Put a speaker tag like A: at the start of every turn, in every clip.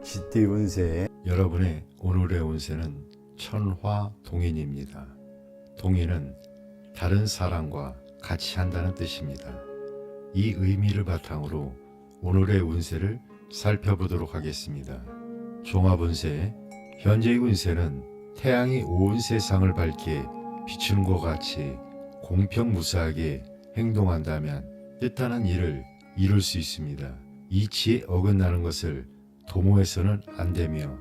A: 쥐띠 운세.
B: 여러분의 오늘의 운세는 천화동인입니다. 동인은 다른 사람과 같이 한다는 뜻입니다. 이 의미를 바탕으로 오늘의 운세를 살펴보도록 하겠습니다. 종합운세. 현재의 운세는 태양이 온 세상을 밝게 비추는 것 같이 공평무사하게 행동한다면 뜻하는 일을 이룰 수 있습니다. 이치에 어긋나는 것을 도모해서는 안 되며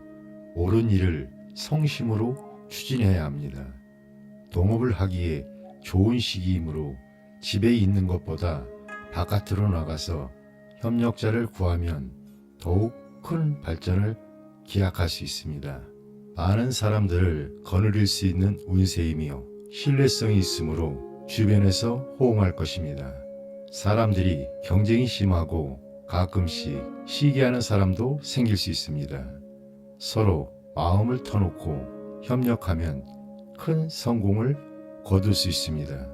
B: 옳은 일을 성심으로 추진해야 합니다. 동업을 하기에 좋은 시기이므로 집에 있는 것보다 바깥으로 나가서 협력자를 구하면 더욱 큰 발전을 기약할 수 있습니다. 많은 사람들을 거느릴 수 있는 운세이며 신뢰성이 있으므로 주변에서 호응할 것입니다. 사람들이 경쟁이 심하고 가끔씩 시기하는 사람도 생길 수 있습니다. 서로 마음을 터놓고 협력하면 큰 성공을 거둘 수 있습니다.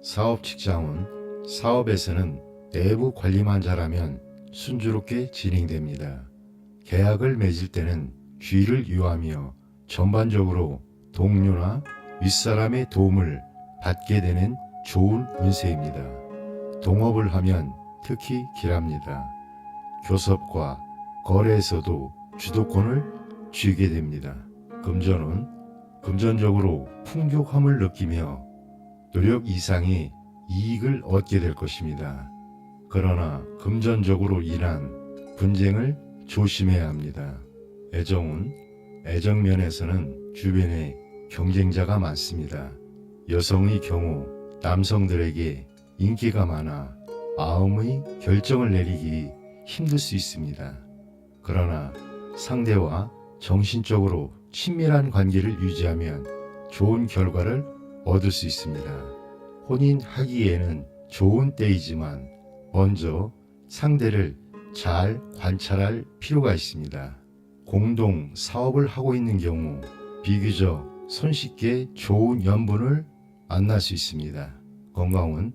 B: 사업 직장은 사업에서는 내부 관리만 잘하면 순조롭게 진행됩니다. 계약을 맺을 때는 주의를 유하며 전반적으로 동료나 윗사람의 도움을 받게 되는 좋은 운세입니다. 동업을 하면 특히 길합니다. 교섭과 거래에서도 주도권을 쥐게 됩니다. 금전은 금전적으로 풍족함을 느끼며 노력 이상의 이익을 얻게 될 것입니다. 그러나 금전적으로 인한 분쟁을 조심해야 합니다. 애정은 애정면에서는 주변에 경쟁자가 많습니다. 여성의 경우 남성들에게 인기가 많아 마음의 결정을 내리기 힘들 수 있습니다. 그러나 상대와 정신적으로 친밀한 관계를 유지하면 좋은 결과를 얻을 수 있습니다. 혼인하기에는 좋은 때이지만 먼저 상대를 잘 관찰할 필요가 있습니다. 공동 사업을 하고 있는 경우 비교적 손쉽게 좋은 연분을 만날 수 있습니다. 건강은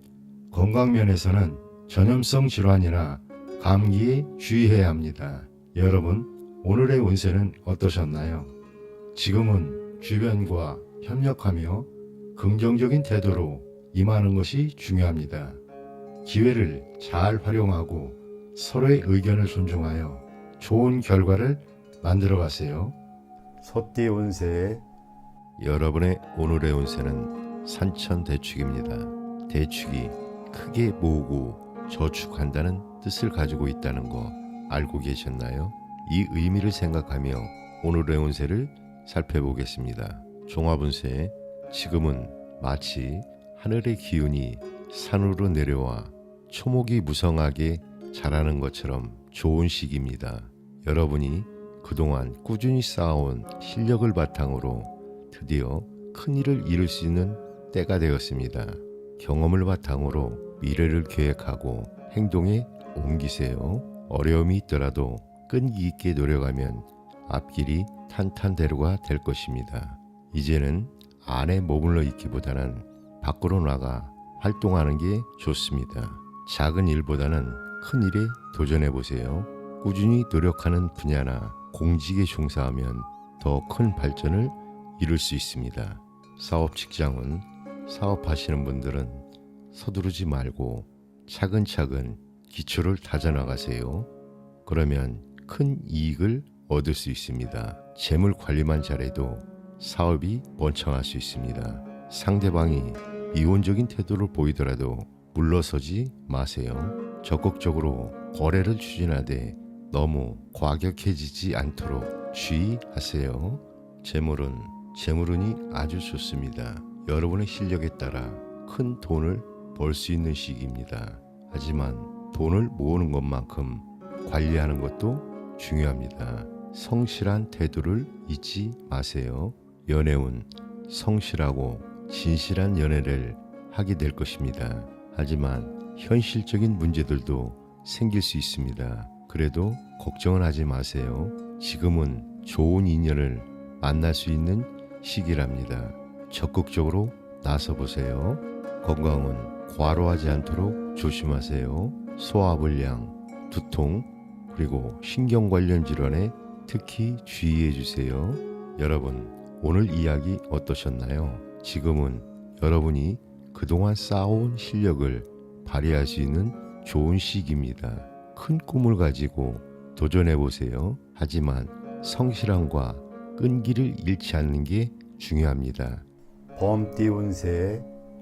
B: 건강면에서는 전염성 질환이나 감기에 주의해야 합니다. 여러분, 오늘의 운세는 어떠셨나요? 지금은 주변과 협력하며 긍정적인 태도로 임하는 것이 중요합니다. 기회를 잘 활용하고 서로의 의견을 존중하여 좋은 결과를 만들어 가세요.
A: 소띠 운세.
B: 여러분의 오늘의 운세는 산천대축입니다. 대축이 크게 모으고 저축한다는 뜻을 가지고 있다는 거 알고 계셨나요? 이 의미를 생각하며 오늘의 운세를 살펴보겠습니다. 종합운세. 지금은 마치 하늘의 기운이 산으로 내려와 초목이 무성하게 자라는 것처럼 좋은 시기입니다. 여러분이 그동안 꾸준히 쌓아온 실력을 바탕으로 드디어 큰 일을 이룰 수 있는 때가 되었습니다. 경험을 바탕으로 미래를 계획하고 행동에 옮기세요. 어려움이 있더라도 끈기 있게 노력하면 앞길이 탄탄대로가 될 것입니다. 이제는 안에 머물러 있기보다는 밖으로 나가 활동하는 게 좋습니다. 작은 일보다는 큰 일에 도전해 보세요. 꾸준히 노력하는 분야나 공직에 종사하면 더 큰 발전을 이룰 수 있습니다. 사업 직장은 사업하시는 분들은 서두르지 말고 차근차근 기초를 다져나가세요. 그러면 큰 이익을 얻을 수 있습니다. 재물 관리만 잘해도 사업이 번창할 수 있습니다. 상대방이 이원적인 태도를 보이더라도 물러서지 마세요. 적극적으로 거래를 추진하되 너무 과격해지지 않도록 주의하세요. 재물운이 아주 좋습니다. 여러분의 실력에 따라 큰 돈을 벌 수 있는 시기입니다. 하지만 돈을 모으는 것만큼 관리하는 것도 중요합니다. 성실한 태도를 잊지 마세요. 연애운. 성실하고 진실한 연애를 하게 될 것입니다. 하지만 현실적인 문제들도 생길 수 있습니다. 그래도 걱정은 하지 마세요. 지금은 좋은 인연을 만날 수 있는 시기랍니다. 적극적으로 나서보세요. 건강은 과로하지 않도록 조심하세요. 소화불량, 두통, 그리고 신경 관련 질환에 특히 주의해 주세요. 여러분, 오늘 이야기 어떠셨나요? 지금은 여러분이 그동안 쌓아온 실력을 발휘할 수 있는 좋은 시기입니다. 큰 꿈을 가지고 도전해 보세요. 하지만 성실함과 끈기를 잃지 않는 게 중요합니다.
A: 범띠 운세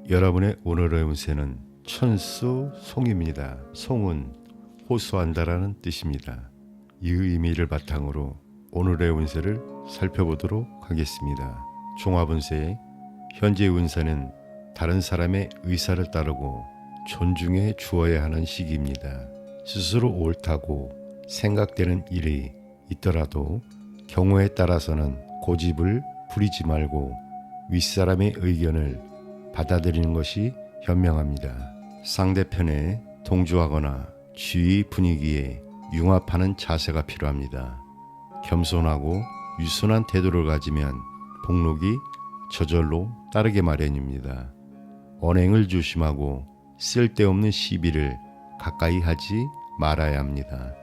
B: 여러분의 오늘의 운세는 천수 송입니다. 송은 호소한다라는 뜻입니다. 이 의미를 바탕으로 오늘의 운세를 살펴보도록 하겠습니다. 종합운세, 현재 운세는 다른 사람의 의사를 따르고 존중해 주어야 하는 시기입니다. 스스로 옳다고 생각되는 일이 있더라도 경우에 따라서는 고집을 부리지 말고 윗사람의 의견을 받아들이는 것이 현명합니다. 상대편에 동조하거나 주위 분위기에 융합하는 자세가 필요합니다. 겸손하고 유순한 태도를 가지면 복록이 저절로 따르게 마련입니다. 언행을 조심하고 쓸데없는 시비를 가까이 하지 말아야 합니다.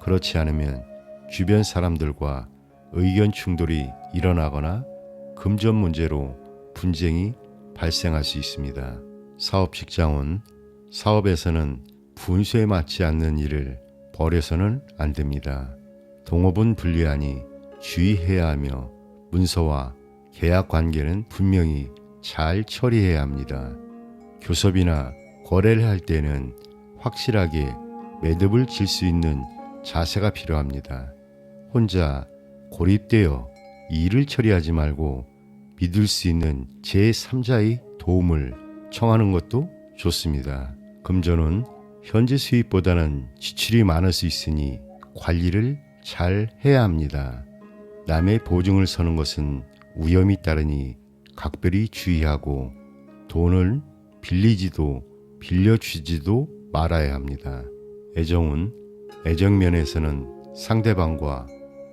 B: 그렇지 않으면 주변 사람들과 의견 충돌이 일어나거나 금전 문제로 분쟁이 발생할 수 있습니다. 사업 직장은 사업에서는 분수에 맞지 않는 일을 벌여서는 안 됩니다. 동업은 불리하니 주의해야 하며 문서와 계약 관계는 분명히 잘 처리해야 합니다. 교섭이나 거래를 할 때는 확실하게 매듭을 질 수 있는 자세가 필요합니다. 혼자 고립되어 일을 처리하지 말고 믿을 수 있는 제3자의 도움을 청하는 것도 좋습니다. 금전은 현재 수입보다는 지출이 많을 수 있으니 관리를 잘 해야 합니다. 남의 보증을 서는 것은 위험이 따르니 각별히 주의하고 돈을 빌리지도 빌려주지도 말아야 합니다. 애정은 애정면에서는 상대방과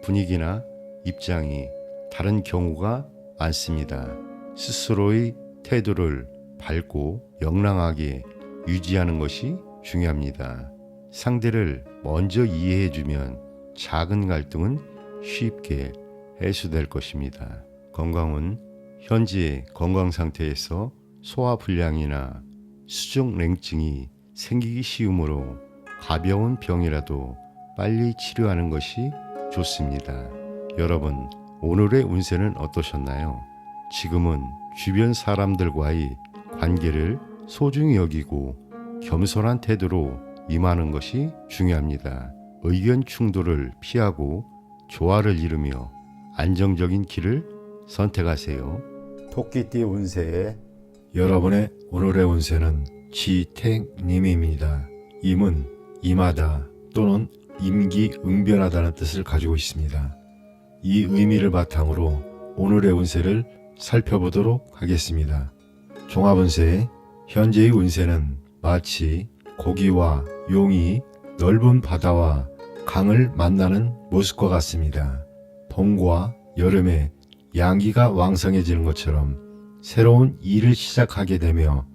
B: 분위기나 입장이 다른 경우가 많습니다. 스스로의 태도를 밝고 명랑하게 유지하는 것이 중요합니다. 상대를 먼저 이해해주면 작은 갈등은 쉽게 해소될 것입니다. 건강은 현재 건강 상태에서 소화불량이나 수족냉증이 생기기 쉬우므로 가벼운 병이라도 빨리 치료하는 것이 좋습니다. 여러분, 오늘의 운세는 어떠셨나요? 지금은 주변 사람들과의 관계를 소중히 여기고 겸손한 태도로 임하는 것이 중요합니다. 의견 충돌을 피하고 조화를 이루며 안정적인 길을 선택하세요.
A: 토끼띠 운세
B: 여러분의 오늘의 운세는 지택님입니다. 임은 임하다 또는 임기응변하다는 뜻을 가지고 있습니다. 이 의미를 바탕으로 오늘의 운세를 살펴보도록 하겠습니다. 종합운세, 현재의 운세는 마치 고기와 용이 넓은 바다와 강을 만나는 모습과 같습니다. 봄과 여름에 양기가 왕성해지는 것처럼 새로운 일을 시작하게 되며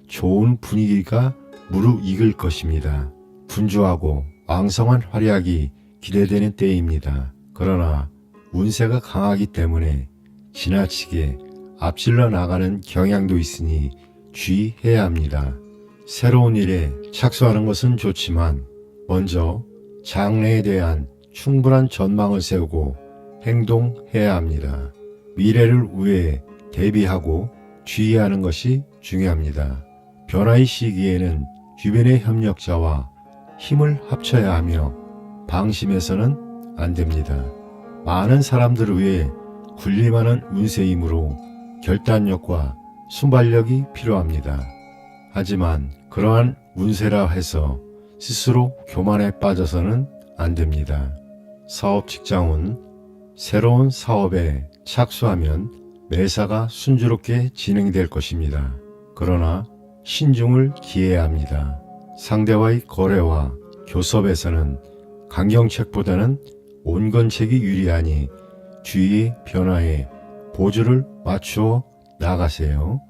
B: 좋은 분위기가 무르익을 것입니다. 분주하고 왕성한 활약이 기대되는 때입니다. 그러나 운세가 강하기 때문에 지나치게 앞질러 나가는 경향도 있으니 주의해야 합니다. 새로운 일에 착수하는 것은 좋지만 먼저 장래에 대한 충분한 전망을 세우고 행동해야 합니다. 미래를 위해 대비하고 주의하는 것이 중요합니다. 변화의 시기에는 주변의 협력자와 힘을 합쳐야 하며 방심해서는 안 됩니다. 많은 사람들을 위해 군림하는 운세이므로 결단력과 순발력이 필요합니다. 하지만 그러한 운세라 해서 스스로 교만에 빠져서는 안 됩니다. 사업 직장은 새로운 사업에 착수하면 매사가 순조롭게 진행될 것입니다. 그러나 신중을 기해야 합니다. 상대와의 거래와 교섭에서는 강경책보다는 온건책이 유리하니 주위의 변화에 보조를 맞추어 나가세요.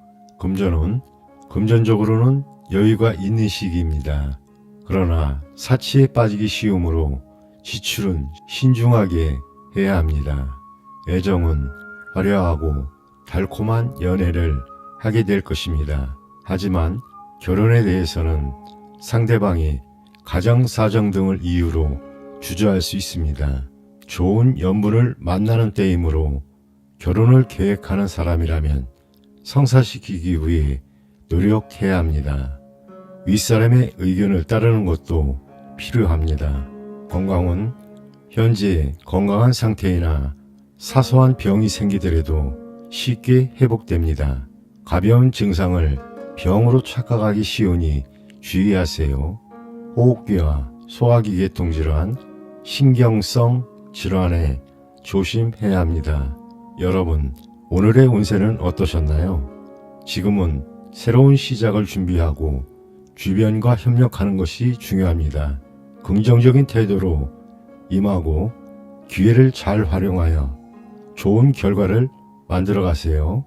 B: 금전은 금전적으로는 여유가 있는 시기입니다. 그러나 사치에 빠지기 쉬우므로 지출은 신중하게 주의해야 합니다. 애정은 화려하고 달콤한 연애를 하게 될 것입니다. 하지만 결혼에 대해서는 상대방이 가정 사정 등을 이유로 주저할 수 있습니다. 좋은 연분을 만나는 때이므로 결혼을 계획하는 사람이라면 성사시키기 위해 노력해야 합니다. 윗사람의 의견을 따르는 것도 필요합니다. 건강은 현재 건강한 상태이나 사소한 병이 생기더라도 쉽게 회복됩니다. 가벼운 증상을 병으로 착각하기 쉬우니 주의하세요. 호흡기와 소화기 계통 질환, 신경성 질환에 조심해야 합니다. 여러분, 오늘의 운세는 어떠셨나요? 지금은 새로운 시작을 준비하고 주변과 협력하는 것이 중요합니다. 긍정적인 태도로 임하고 기회를 잘 활용하여 좋은 결과를 만들어 가세요.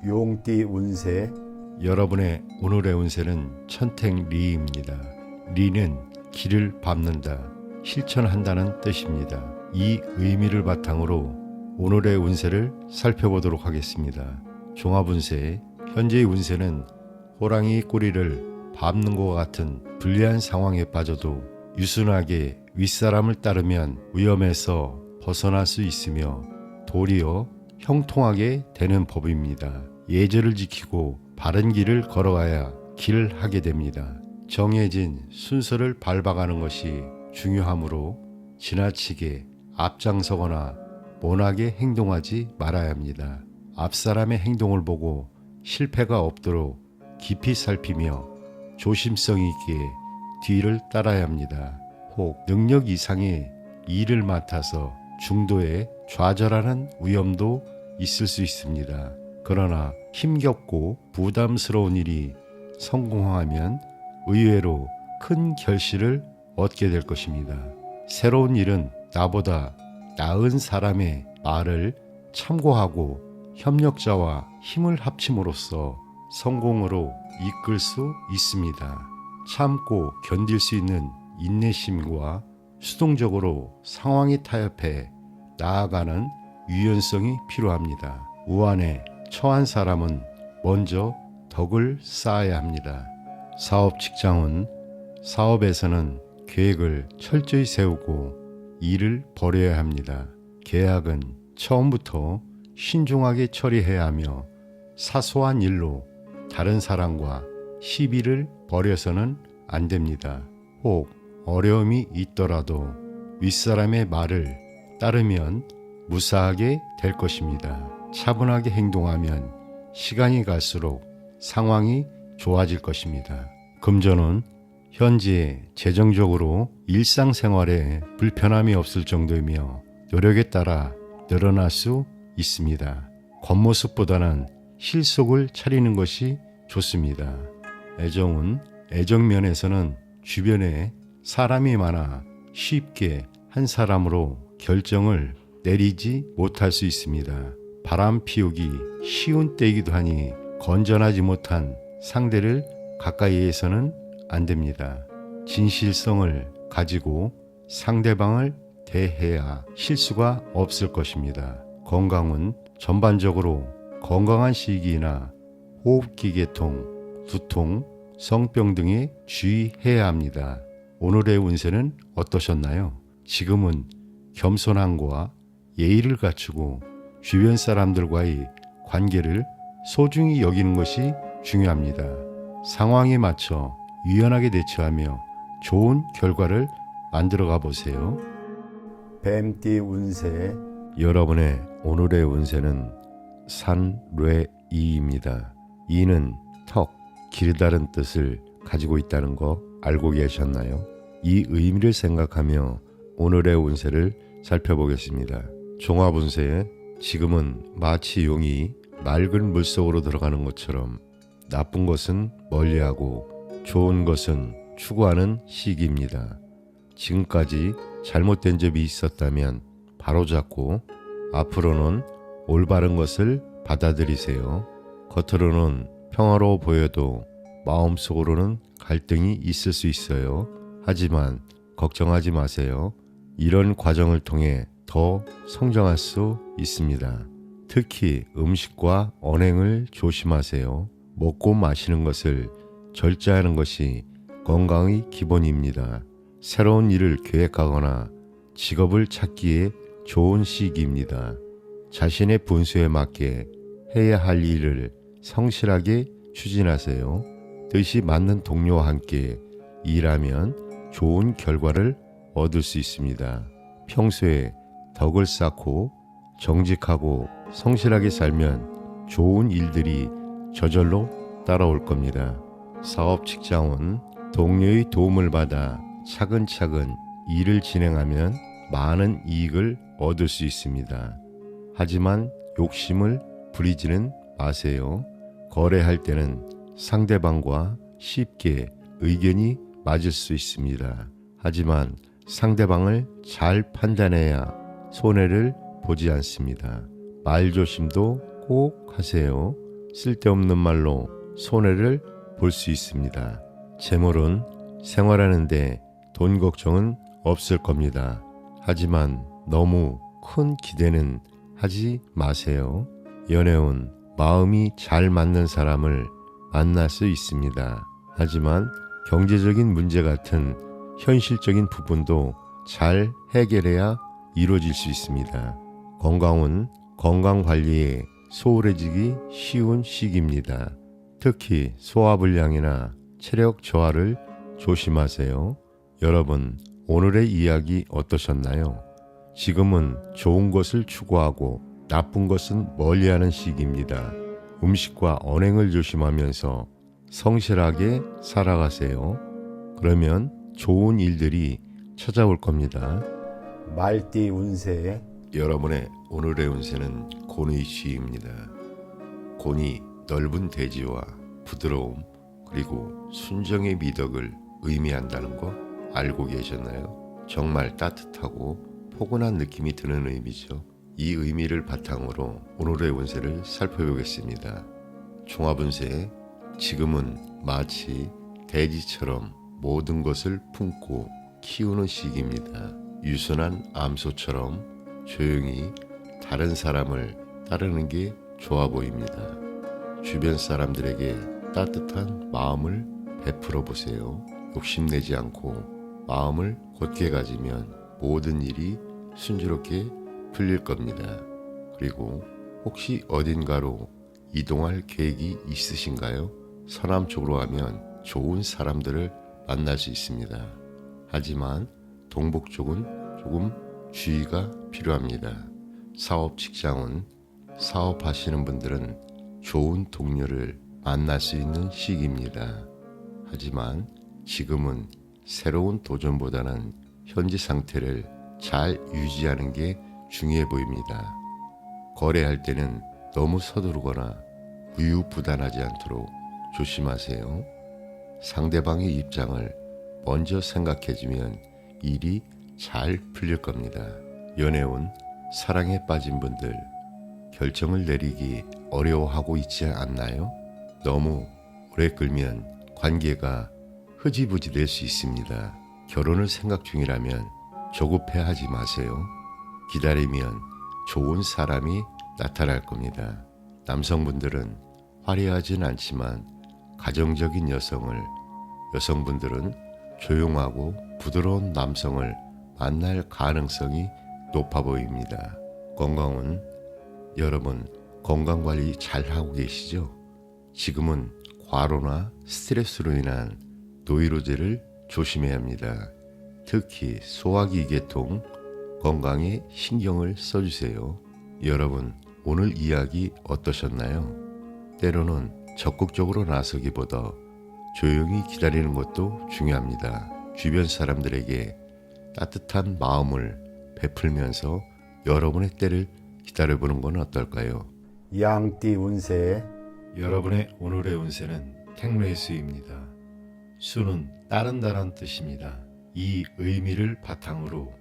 A: 용띠 운세
B: 여러분의 오늘의 운세는 천택리입니다. 리는 길을 밟는다, 실천한다는 뜻입니다. 이 의미를 바탕으로 오늘의 운세를 살펴보도록 하겠습니다. 종합운세, 현재의 운세는 호랑이 꼬리를 밟는 것과 같은 불리한 상황에 빠져도 유순하게 윗사람을 따르면 위험에서 벗어날 수 있으며 도리어 형통하게 되는 법입니다. 예절을 지키고 바른 길을 걸어가야 길을 하게 됩니다. 정해진 순서를 밟아가는 것이 중요하므로 지나치게 앞장서거나 모나게 행동하지 말아야 합니다. 앞사람의 행동을 보고 실패가 없도록 깊이 살피며 조심성 있게 뒤를 따라야 합니다. 혹 능력 이상의 일을 맡아서 중도에 좌절하는 위험도 있을 수 있습니다. 그러나 힘겹고 부담스러운 일이 성공하면 의외로 큰 결실을 얻게 될 것입니다. 새로운 일은 나보다 나은 사람의 말을 참고하고 협력자와 힘을 합침으로써 성공으로 이끌 수 있습니다. 참고 견딜 수 있는 인내심과 수동적으로 상황에 타협해 나아가는 유연성이 필요합니다. 우환에 처한 사람은 먼저 덕을 쌓아야 합니다. 사업 직장은 사업에서는 계획을 철저히 세우고 일을 벌여야 합니다. 계약은 처음부터 신중하게 처리해야 하며 사소한 일로 다른 사람과 시비를 벌여서는 안 됩니다. 혹 어려움이 있더라도 윗사람의 말을 따르면 무사하게 될 것입니다. 차분하게 행동하면 시간이 갈수록 상황이 좋아질 것입니다. 금전은 현재 재정적으로 일상생활에 불편함이 없을 정도이며 노력에 따라 늘어날 수 있습니다. 겉모습보다는 실속을 차리는 것이 좋습니다. 애정은 애정면에서는 주변에 사람이 많아 쉽게 한 사람으로 결정을 내리지 못할 수 있습니다. 바람 피우기 쉬운 때이기도 하니 건전하지 못한 상대를 가까이에서는 안 됩니다. 진실성을 가지고 상대방을 대해야 실수가 없을 것입니다. 건강은 전반적으로 건강한 시기나 호흡기 계통, 두통, 성병 등에 주의해야 합니다. 오늘의 운세는 어떠셨나요? 지금은 겸손함과 예의를 갖추고 주변 사람들과의 관계를 소중히 여기는 것이 중요합니다. 상황에 맞춰 유연하게 대처하며 좋은 결과를 만들어가 보세요.
A: 뱀띠 운세
B: 여러분의 오늘의 운세는 산뢰이입니다. 이는 턱, 길다란 뜻을 가지고 있다는 거 알고 계셨나요? 이 의미를 생각하며 오늘의 운세를 살펴보겠습니다. 종합운세에 지금은 마치 용이 맑은 물속으로 들어가는 것처럼 나쁜 것은 멀리하고 좋은 것은 추구하는 시기입니다. 지금까지 잘못된 점이 있었다면 바로잡고 앞으로는 올바른 것을 받아들이세요. 겉으로는 평화로워 보여도 마음속으로는 갈등이 있을 수 있어요. 하지만 걱정하지 마세요. 이런 과정을 통해 더 성장할 수 있습니다. 특히 음식과 언행을 조심하세요. 먹고 마시는 것을 절제하는 것이 건강의 기본입니다. 새로운 일을 계획하거나 직업을 찾기에 좋은 시기입니다. 자신의 분수에 맞게 해야 할 일을 성실하게 추진하세요. 뜻이 맞는 동료와 함께 일하면 좋은 결과를 얻을 수 있습니다. 평소에 덕을 쌓고 정직하고 성실하게 살면 좋은 일들이 저절로 따라올 겁니다. 사업 직장은 동료의 도움을 받아 차근차근 일을 진행하면 많은 이익을 얻을 수 있습니다. 하지만 욕심을 부리지는 마세요. 거래할 때는 상대방과 쉽게 의견이 맞을 수 있습니다. 하지만 상대방을 잘 판단해야 손해를 보지 않습니다. 말조심도 꼭 하세요. 쓸데없는 말로 손해를 볼 수 있습니다. 재물은 생활하는데 돈 걱정은 없을 겁니다. 하지만 너무 큰 기대는 하지 마세요. 연애운 마음이 잘 맞는 사람을 만날 수 있습니다. 하지만 경제적인 문제 같은 현실적인 부분도 잘 해결해야 이루어질 수 있습니다. 건강은 건강관리에 소홀해지기 쉬운 시기입니다. 특히 소화불량이나 체력 저하를 조심하세요. 여러분, 오늘의 이야기 어떠셨나요? 지금은 좋은 것을 추구하고 나쁜 것은 멀리하는 시기입니다. 음식과 언행을 조심하면서 성실하게 살아가세요. 그러면 좋은 일들이 찾아올 겁니다.
A: 말띠 운세,
B: 여러분의 오늘의 운세는 곤의 시입니다. 곤이 넓은 대지와 부드러움 그리고 순정의 미덕을 의미한다는 거 알고 계셨나요? 정말 따뜻하고 포근한 느낌이 드는 의미죠. 이 의미를 바탕으로 오늘의 운세를 살펴보겠습니다. 종합운세, 지금은 마치 대지처럼 모든 것을 품고 키우는 시기입니다. 유순한 암소처럼 조용히 다른 사람을 따르는 게 좋아 보입니다. 주변 사람들에게 따뜻한 마음을 베풀어 보세요. 욕심내지 않고 마음을 곧게 가지면 모든 일이 순조롭게 풀릴 겁니다. 그리고 혹시 어딘가로 이동할 계획이 있으신가요? 서남 쪽으로 가면 좋은 사람들을 만날 수 있습니다. 하지만 동북 쪽은 조금 주의가 필요합니다. 사업 직장은 사업하시는 분들은 좋은 동료를 만날 수 있는 시기입니다. 하지만 지금은 새로운 도전보다는 현재 상태를 잘 유지하는 게 중요해 보입니다. 거래할 때는 너무 서두르거나 우유부단하지 않도록 조심하세요. 상대방의 입장을 먼저 생각해주면 일이 잘 풀릴 겁니다. 연애운, 사랑에 빠진 분들 결정을 내리기 어려워하고 있지 않나요? 너무 오래 끌면 관계가 흐지부지 될 수 있습니다. 결혼을 생각 중이라면 조급해하지 마세요. 기다리면 좋은 사람이 나타날 겁니다. 남성분들은 화려하진 않지만 가정적인 여성분들은 조용하고 부드러운 남성을 만날 가능성이 높아 보입니다. 건강은 여러분 건강관리 잘하고 계시죠? 지금은 과로나 스트레스로 인한 노이로제를 조심해야 합니다. 특히 소화기 계통 건강에 신경을 써주세요. 여러분 오늘 이야기 어떠셨나요? 때로는 적극적으로 나서기보다 조용히 기다리는 것도 중요합니다. 주변 사람들에게 따뜻한 마음을 베풀면서 여러분의 때를 기다려보는 건 어떨까요?
A: 양띠 운세,
B: 여러분의 오늘의 운세는 택매수입니다. 수는 따른다는 뜻입니다. 이 의미를 바탕으로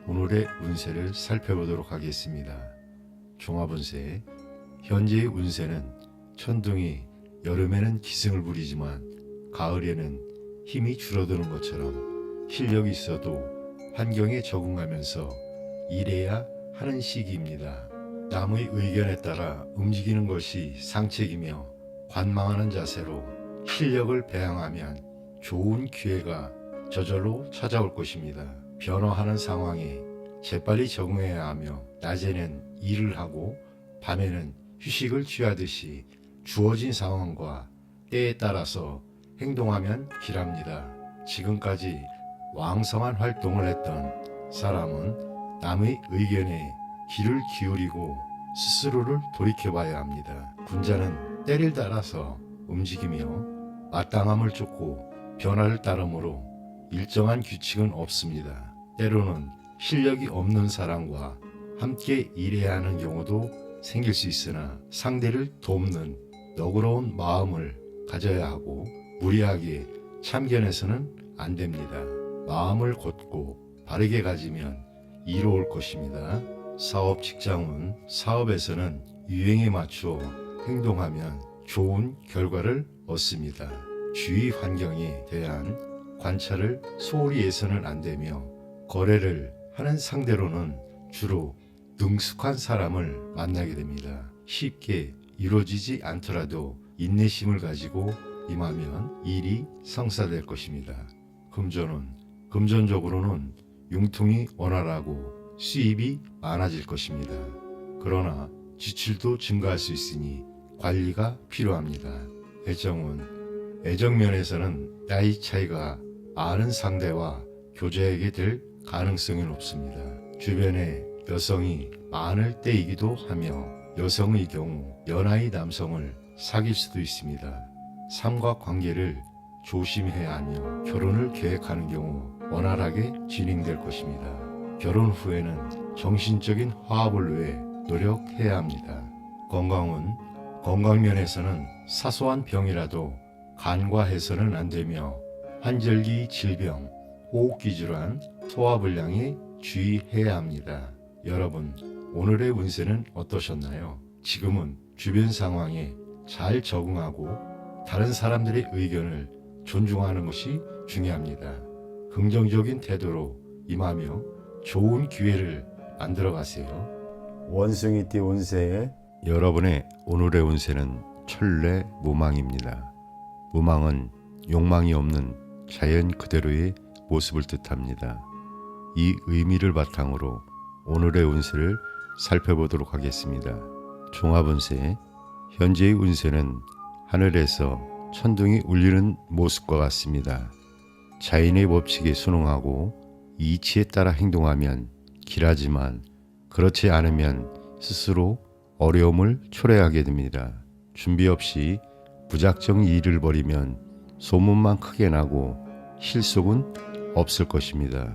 B: 오늘의 운세를 살펴보도록 하겠습니다. 종합운세, 현재의 운세는 천둥이 여름에는 기승을 부리지만 가을에는 힘이 줄어드는 것처럼 실력이 있어도 환경에 적응하면서 일해야 하는 시기입니다. 남의 의견에 따라 움직이는 것이 상책이며 관망하는 자세로 실력을 배양하면 좋은 기회가 저절로 찾아올 것입니다. 변화하는 상황에 재빨리 적응해야 하며 낮에는 일을 하고 밤에는 휴식을 취하듯이 주어진 상황과 때에 따라서 행동하면 길합니다. 지금까지 왕성한 활동을 했던 사람은 남의 의견에 귀를 기울이고 스스로를 돌이켜봐야 합니다. 군자는 때를 따라서 움직이며 마땅함을 쫓고 변화를 따르므로 일정한 규칙은 없습니다. 때로는 실력이 없는 사람과 함께 일해야 하는 경우도 생길 수 있으나 상대를 돕는 너그러운 마음을 가져야 하고 무리하게 참견해서는 안 됩니다. 마음을 곧고 바르게 가지면 이로울 것입니다. 사업 직장은 사업에서는 유행에 맞추어 행동하면 좋은 결과를 얻습니다. 주위 환경에 대한 관찰을 소홀히 해서는 안 되며 거래를 하는 상대로는 주로 능숙한 사람을 만나게 됩니다. 쉽게 이루어지지 않더라도 인내심을 가지고 임하면 일이 성사될 것입니다. 금전적으로는 융통이 원활하고 수입이 많아질 것입니다. 그러나 지출도 증가할 수 있으니 관리가 필요합니다. 애정면에서는 나이 차이가 많은 상대와 교제하게 될 가능성이 높습니다. 주변에 여성이 많을 때이기도 하며 여성의 경우 연하의 남성을 사귈 수도 있습니다. 삼각관계를 조심해야 하며 결혼을 계획하는 경우 원활하게 진행될 것입니다. 결혼 후에는 정신적인 화합을 위해 노력해야 합니다. 건강면에서는 사소한 병이라도 간과해서는 안 되며 환절기 질병, 호흡기 질환, 소화불량에 주의해야 합니다. 여러분, 오늘의 운세는 어떠셨나요? 지금은 주변 상황에 잘 적응하고 다른 사람들의 의견을 존중하는 것이 중요합니다. 긍정적인 태도로 임하며 좋은 기회를 만들어 가세요.
A: 원숭이띠 운세
B: 여러분의 오늘의 운세는 천례 무망입니다. 무망은 욕망이 없는 자연 그대로의 모습을 뜻합니다. 이 의미를 바탕으로 오늘의 운세를 살펴보도록 하겠습니다. 종합운세, 현재의 운세는 하늘에서 천둥이 울리는 모습과 같습니다. 자연의 법칙에 순응하고 이치에 따라 행동하면 길하지만 그렇지 않으면 스스로 어려움을 초래하게 됩니다. 준비 없이 무작정 일을 벌이면 소문만 크게 나고 실속은 없을 것입니다.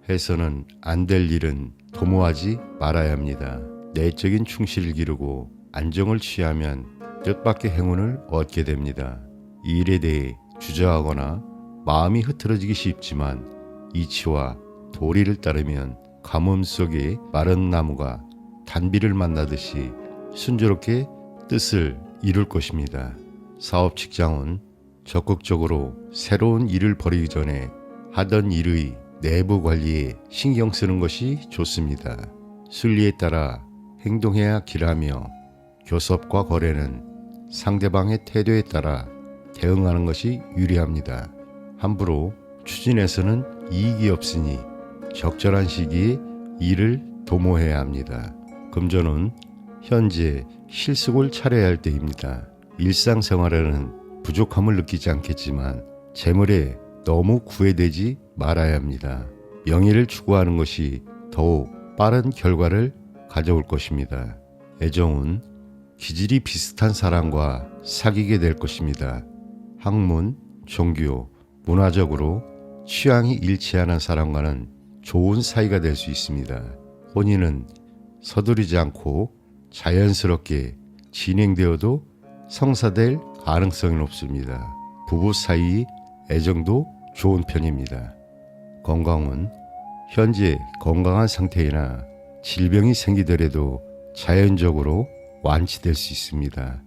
B: 해서는 안 될 일은 도모하지 말아야 합니다. 내적인 충실을 기르고 안정을 취하면 뜻밖의 행운을 얻게 됩니다. 이 일에 대해 주저하거나 마음이 흐트러지기 쉽지만 이치와 도리를 따르면 가뭄 속에 마른 나무가 단비를 만나듯이 순조롭게 뜻을 이룰 것입니다. 사업 직장은 적극적으로 새로운 일을 벌이기 전에 하던 일의 내부 관리에 신경 쓰는 것이 좋습니다. 순리에 따라 행동해야 길하며 교섭과 거래는 상대방의 태도에 따라 대응하는 것이 유리합니다. 함부로 추진해서는 이익이 없으니 적절한 시기에 일을 도모해야 합니다. 금전은 현재 실속을 차려야 할 때입니다. 일상생활에는 부족함을 느끼지 않겠지만 재물에 너무 구애되지 말아야 합니다. 명예를 추구하는 것이 더욱 빠른 결과를 가져올 것입니다. 애정은 기질이 비슷한 사람과 사귀게 될 것입니다. 학문, 종교, 문화적으로 취향이 일치하는 사람과는 좋은 사이가 될 수 있습니다. 혼인은 서두르지 않고 자연스럽게 진행되어도 성사될 가능성이 높습니다. 부부 사이 애정도 좋은 편입니다. 건강은 현재 건강한 상태이나 질병이 생기더라도 자연적으로 완치될 수 있습니다.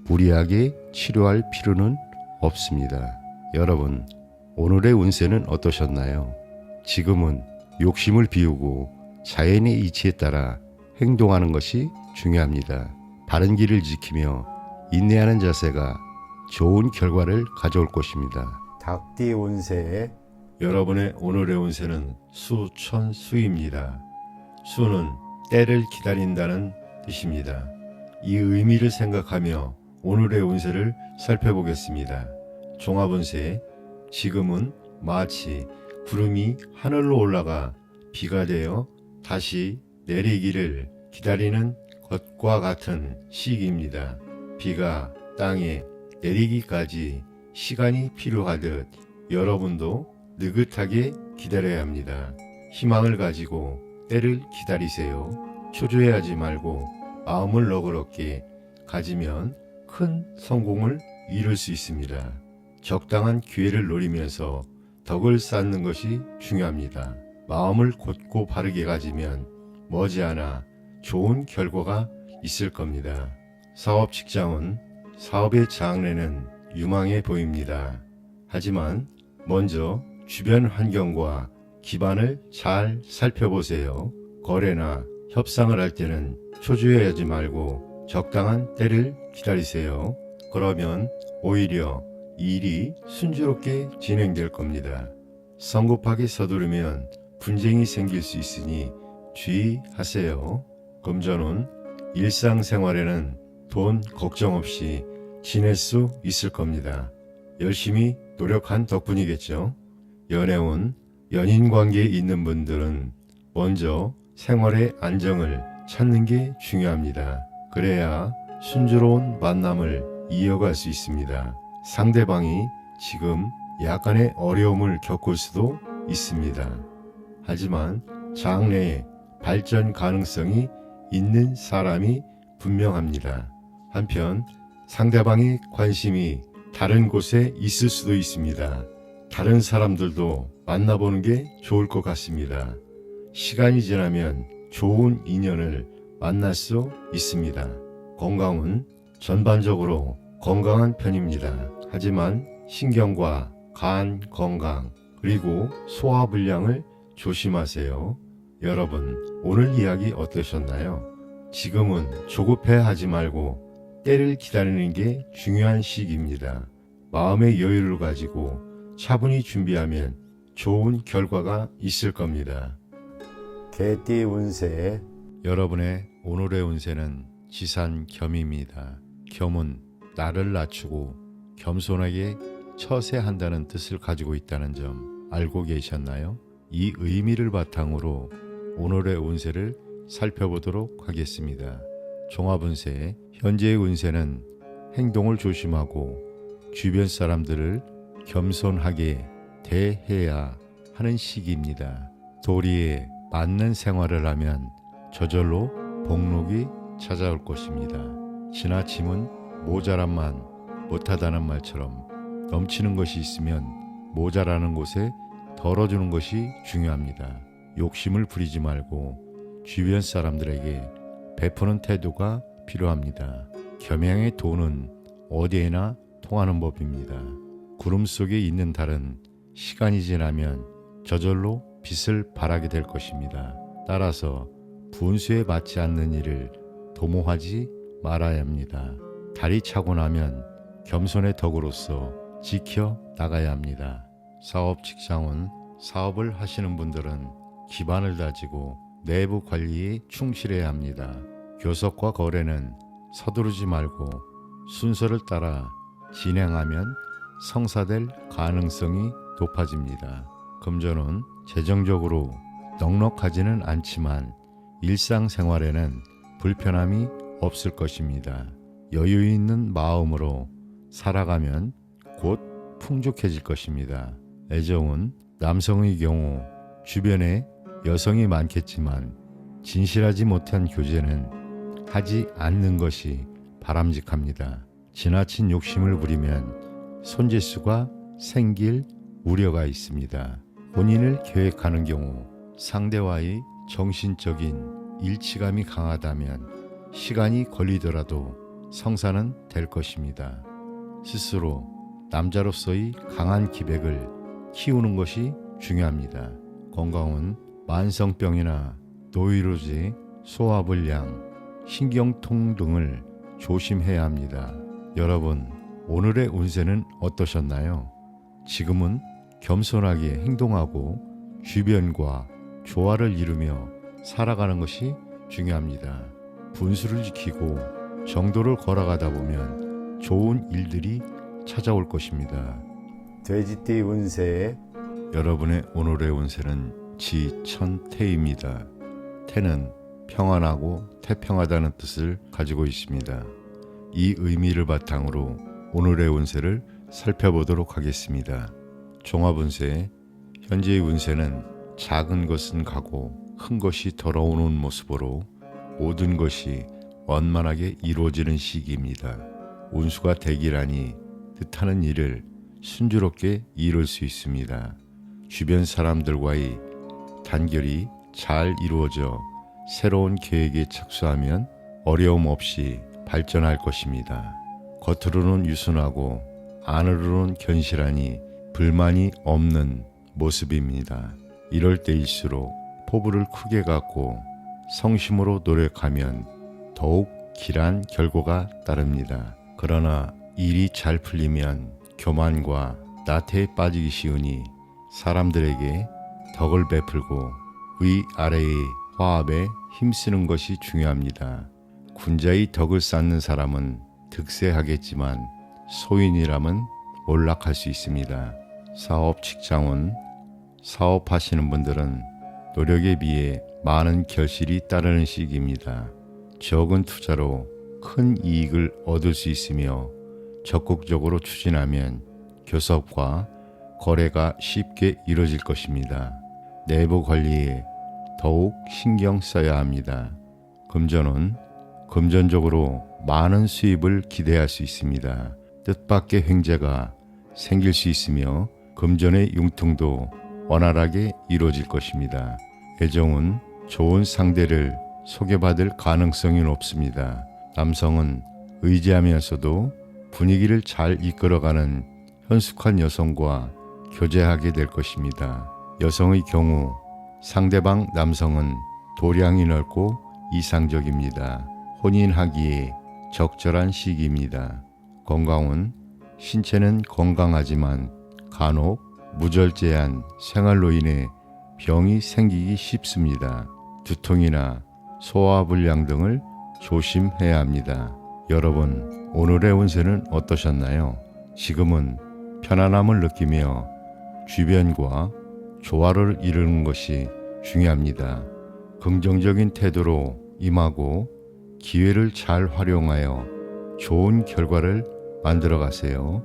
B: 무리하게 치료할 필요는 없습니다. 여러분, 오늘의 운세는 어떠셨나요? 지금은 욕심을 비우고 자연의 이치에 따라 행동하는 것이 중요합니다. 바른 길을 지키며 인내하는 자세가 좋은 결과를 가져올 것입니다.
A: 닭띠 운세
B: 여러분의 오늘의 운세는 수천수입니다. 수는 때를 기다린다는 뜻입니다. 이 의미를 생각하며 오늘의 운세를 살펴보겠습니다. 종합운세, 지금은 마치 구름이 하늘로 올라가 비가 되어 다시 내리기를 기다리는 것과 같은 시기입니다. 비가 땅에 내리기까지 시간이 필요하듯 여러분도 느긋하게 기다려야 합니다. 희망을 가지고 때를 기다리세요. 초조해하지 말고 마음을 너그럽게 가지면 큰 성공을 이룰 수 있습니다. 적당한 기회를 노리면서 덕을 쌓는 것이 중요합니다. 마음을 곧고 바르게 가지면 머지않아 좋은 결과가 있을 겁니다. 사업 직장은 사업의 장래는 유망해 보입니다. 하지만 먼저 주변 환경과 기반을 잘 살펴보세요. 거래나 협상을 할 때는 초조해하지 말고 적당한 때를 기다리세요. 그러면 오히려 일이 순조롭게 진행될 겁니다. 성급하게 서두르면 분쟁이 생길 수 있으니 주의하세요. 금전운, 일상생활에는 돈 걱정 없이 지낼 수 있을 겁니다. 열심히 노력한 덕분이겠죠. 연애운, 연인 관계에 있는 분들은 먼저 생활의 안정을 찾는 게 중요합니다. 그래야 순조로운 만남을 이어갈 수 있습니다. 상대방이 지금 약간의 어려움을 겪을 수도 있습니다. 하지만 장래에 발전 가능성이 있는 사람이 분명합니다. 한편 상대방의 관심이 다른 곳에 있을 수도 있습니다. 다른 사람들도 만나보는 게 좋을 것 같습니다. 시간이 지나면 좋은 인연을 만날 수 있습니다. 건강은 전반적으로 건강한 편입니다. 하지만 신경과 간 건강 그리고 소화불량을 조심하세요. 여러분, 오늘 이야기 어떠셨나요? 지금은 조급해하지 말고 때를 기다리는 게 중요한 시기입니다. 마음의 여유를 가지고 차분히 준비하면 좋은 결과가 있을 겁니다.
A: 개띠 운세
B: 여러분의 오늘의 운세는 지산겸입니다. 겸은 나를 낮추고 겸손하게 처세한다는 뜻을 가지고 있다는 점 알고 계셨나요? 이 의미를 바탕으로 오늘의 운세를 살펴보도록 하겠습니다. 종합운세, 현재의 운세는 행동을 조심하고 주변 사람들을 겸손하게 대해야 하는 시기입니다. 도리에 맞는 생활을 하면 저절로 복록이 찾아올 것입니다. 지나침은 모자란만 못하다는 말처럼 넘치는 것이 있으면 모자라는 곳에 덜어주는 것이 중요합니다. 욕심을 부리지 말고 주변 사람들에게 베푸는 태도가 필요합니다. 겸양의 도는 어디에나 통하는 법입니다. 구름 속에 있는 달은 시간이 지나면 저절로 빛을 발하게 될 것입니다. 따라서 분수에 맞지 않는 일을 도모하지 말아야 합니다. 달이 차고 나면 겸손의 덕으로서 지켜 나가야 합니다. 사업 직장은 사업을 하시는 분들은 기반을 다지고 내부 관리에 충실해야 합니다. 교섭과 거래는 서두르지 말고 순서를 따라 진행하면 성사될 가능성이 높아집니다. 금전은 재정적으로 넉넉하지는 않지만 일상생활에는 불편함이 없을 것입니다. 여유 있는 마음으로 살아가면 곧 풍족해질 것입니다. 애정은 남성의 경우 주변에 여성이 많겠지만 진실하지 못한 교제는 하지 않는 것이 바람직합니다. 지나친 욕심을 부리면 손재수가 생길 우려가 있습니다. 혼인을 계획하는 경우 상대와의 정신적인 일치감이 강하다면 시간이 걸리더라도 성사는 될 것입니다. 스스로 남자로서의 강한 기백을 키우는 것이 중요합니다. 건강은 만성병이나 노이로제, 소화불량, 신경통 등을 조심해야 합니다. 여러분, 오늘의 운세는 어떠셨나요? 지금은 겸손하게 행동하고 주변과 조화를 이루며 살아가는 것이 중요합니다. 분수를 지키고 정도를 걸어가다 보면 좋은 일들이 찾아올 것입니다.
A: 돼지띠 운세
B: 여러분의 오늘의 운세는 지천태입니다. 태는 평안하고 태평하다는 뜻을 가지고 있습니다. 이 의미를 바탕으로 오늘의 운세를 살펴보도록 하겠습니다. 종합운세, 현재의 운세는 작은 것은 가고 큰 것이 돌아오는 모습으로 모든 것이 원만하게 이루어지는 시기입니다. 운수가 대기라니 뜻하는 일을 순조롭게 이룰 수 있습니다. 주변 사람들과의 단결이 잘 이루어져 새로운 계획에 착수하면 어려움 없이 발전할 것입니다. 겉으로는 유순하고 안으로는 견실하니 불만이 없는 모습입니다. 이럴 때일수록 포부를 크게 갖고 성심으로 노력하면 더욱 길한 결과가 따릅니다. 그러나 일이 잘 풀리면 교만과 나태에 빠지기 쉬우니 사람들에게 덕을 베풀고 위아래의 화합에 힘쓰는 것이 중요합니다. 군자의 덕을 쌓는 사람은 득세하겠지만 소인이라면 몰락할 수 있습니다. 사업, 직장운, 사업하시는 분들은 노력에 비해 많은 결실이 따르는 시기입니다. 적은 투자로 큰 이익을 얻을 수 있으며 적극적으로 추진하면 교섭과 거래가 쉽게 이루어질 것입니다. 내부 관리에 더욱 신경 써야 합니다. 금전은 금전적으로 많은 수입을 기대할 수 있습니다. 뜻밖의 횡재가 생길 수 있으며 금전의 융통도 원활하게 이루어질 것입니다. 애정은 좋은 상대를 소개받을 가능성이 높습니다. 남성은 의지하면서도 분위기를 잘 이끌어가는 현숙한 여성과 교제하게 될 것입니다. 여성의 경우 상대방 남성은 도량이 넓고 이상적입니다. 혼인하기에 적절한 시기입니다. 건강은 신체는 건강하지만 간혹 무절제한 생활로 인해 병이 생기기 쉽습니다. 두통이나 소화불량 등을 조심해야 합니다. 여러분, 오늘의 운세는 어떠셨나요? 지금은 편안함을 느끼며 주변과 조화를 이루는 것이 중요합니다. 긍정적인 태도로 임하고 기회를 잘 활용하여 좋은 결과를 만들어 가세요.